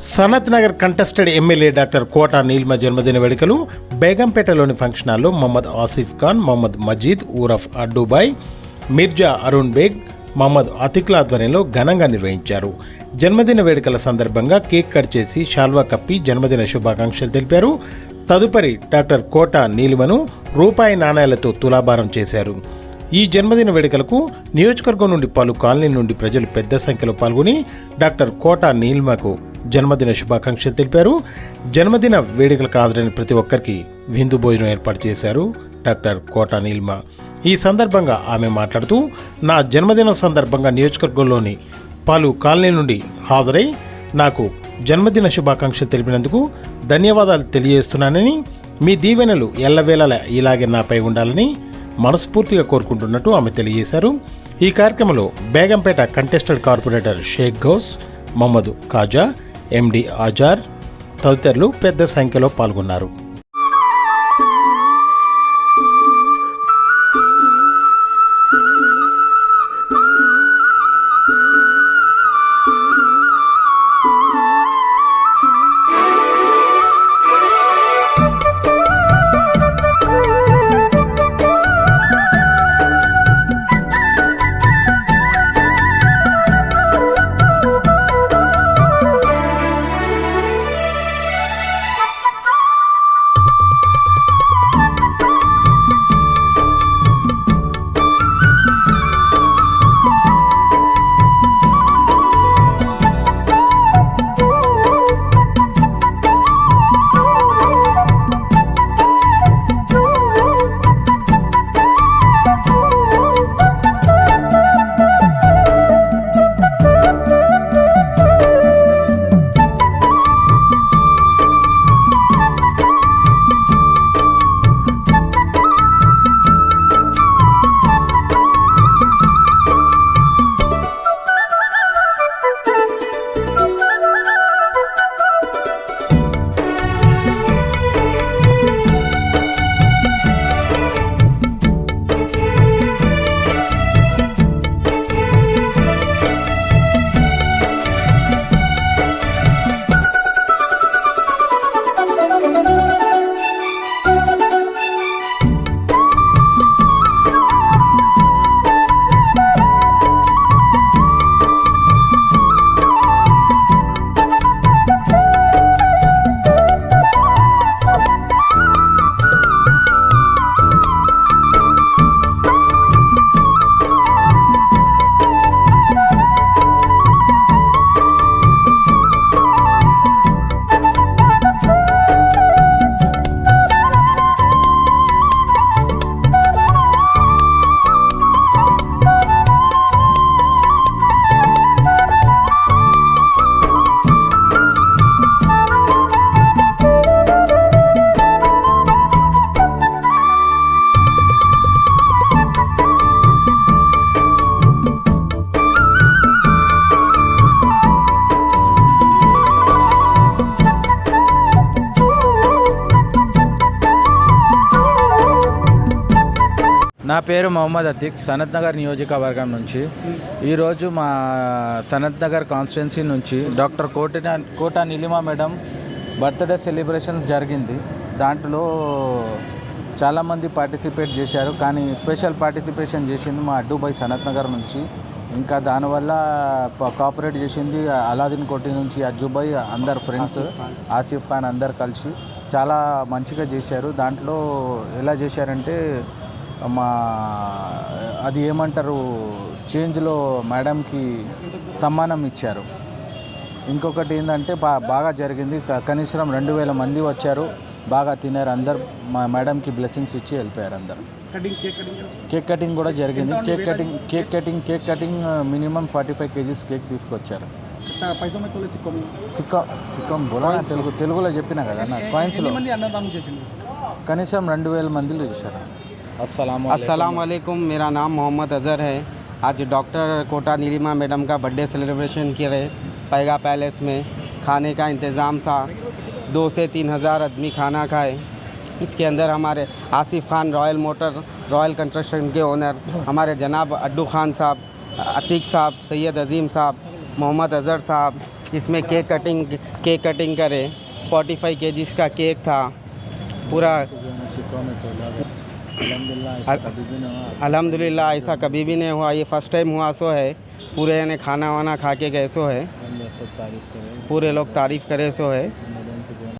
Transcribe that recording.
Sanath Nagar contested MLA doctor Kota Nilma జన్మదిన వేడుకలు బేగంపేటలోని function హాల్లో మొహమ్మద్ ఆసిఫ్ ఖాన్, మొహమ్మద్ మజీద్ ఊరఫ్ అడ్డూబాయ్, మిర్జా అరుణ్ బేగ్, మొహమ్మద్ అతిక్ల ఆధ్వర్యంలో ఘనంగా నిర్వహించారు. జన్మదిన వేడుకల సందర్భంగా కేక్ కట్ చేసి శాల్వా కప్పి జన్మదిన శుభాకాంక్షలు తెలిపారు. తదుపరి డాక్టర్ కోట నీలిమను రూపాయి నాణేలతో తులాభారం చేశారు. ఈ జన్మదిన వేడుకలకు నియోజకవర్గం నుండి పలు కాలనీల నుండి ప్రజలు పెద్ద సంఖ్యలో పాల్గొని డాక్టర్ కోట నీలిమకు జన్మదిన శుభాకాంక్షలు తెలిపారు. జన్మదిన వేడుకలకు హాజరైన ప్రతి ఒక్కరికి విందు భోజనం ఏర్పాటు చేశారు డాక్టర్ కోట నీలిమ. ఈ సందర్భంగా ఆమె మాట్లాడుతూ, నా జన్మదినం సందర్భంగా నియోజకవర్గంలోని పలు కాలనీల నుండి హాజరై నాకు జన్మదిన శుభాకాంక్షలు తెలిపినందుకు ధన్యవాదాలు తెలియజేస్తున్నానని, మీ దీవెనలు ఎల్లవేళలా ఇలాగే నాపై ఉండాలని మనస్ఫూర్తిగా కోరుకుంటున్నట్టు ఆమె తెలియజేశారు. ఈ కార్యక్రమంలో బేగంపేట కంటెస్టెడ్ కార్పొరేటర్ షేక్ గౌస్, మొహమ్మద్ కాజా, ఎండి ఆజార్ తదితరులు పెద్ద సంఖ్యలో పాల్గొన్నారు. నా పేరు మొహమ్మద్ అతిక్, సనత్ నగర్ నియోజకవర్గం నుంచి. ఈరోజు మా సనత్ నగర్ కాన్స్టిట్యున్సీ నుంచి డాక్టర్ కోట నీలిమ మేడం బర్త్డే సెలబ్రేషన్స్ జరిగింది. దాంట్లో చాలామంది పార్టిసిపేట్ చేశారు, కానీ స్పెషల్ పార్టిసిపేషన్ చేసింది మా అడ్డూబాయ్ సనత్ నగర్ నుంచి. ఇంకా దానివల్ల కోఆపరేట్ చేసింది అలాదీన్ కోటి నుంచి అజ్జుబాయ్, అందరు ఫ్రెండ్స్, ఆసిఫ్ ఖాన్ అందరు కలిసి చాలా మంచిగా చేశారు. దాంట్లో ఎలా చేశారంటే అది ఏమంటారు, చేంజ్లో మేడంకి సమ్మానం ఇచ్చారు. ఇంకొకటి ఏంటంటే బాగా జరిగింది. కనీసం 2000 మంది వచ్చారు, బాగా తినారు. అందరు మా మేడంకి బ్లెస్సింగ్స్ ఇచ్చి వెళ్ళిపోయారు. అందరు కేక్ కటింగ్ కూడా జరిగింది. Cake cutting minimum 45 kgs cake తీసుకొచ్చారు. సిక్కం బోలా తెలుగులో చెప్పినా కదా నా కాయిన్స్లో కనీసం 2000 మందిలో చేశారు. अस्सलाम वालेकुम, मेरा नाम मोहम्मद अज़हर है। आज डॉक्टर कोटा नीलिमा मैडम का बर्थडे सेलिब्रेशन किए रहे पैगा पैलेस में। खाने का इंतज़ाम था, 2 से 3 हज़ार आदमी खाना खाए। इसके अंदर हमारे आसिफ खान रॉयल कंस्ट्रक्शन के ओनर, हमारे जनाब अड्डू खान साहब, अतीक साहब, सैयद अजीम साहब, मोहम्मद अज़हर साहब, इसमें केक कटिंग करे 45 केजीस का केक था पूरा। अल्हम्दुलिल्लाह ऐसा कभी भी नहीं हुआ, ये फर्स्ट टाइम हुआ सो है। पूरे ने खाना वाना खा के गए सो है, पूरे लोग तारीफ़ करे सो है।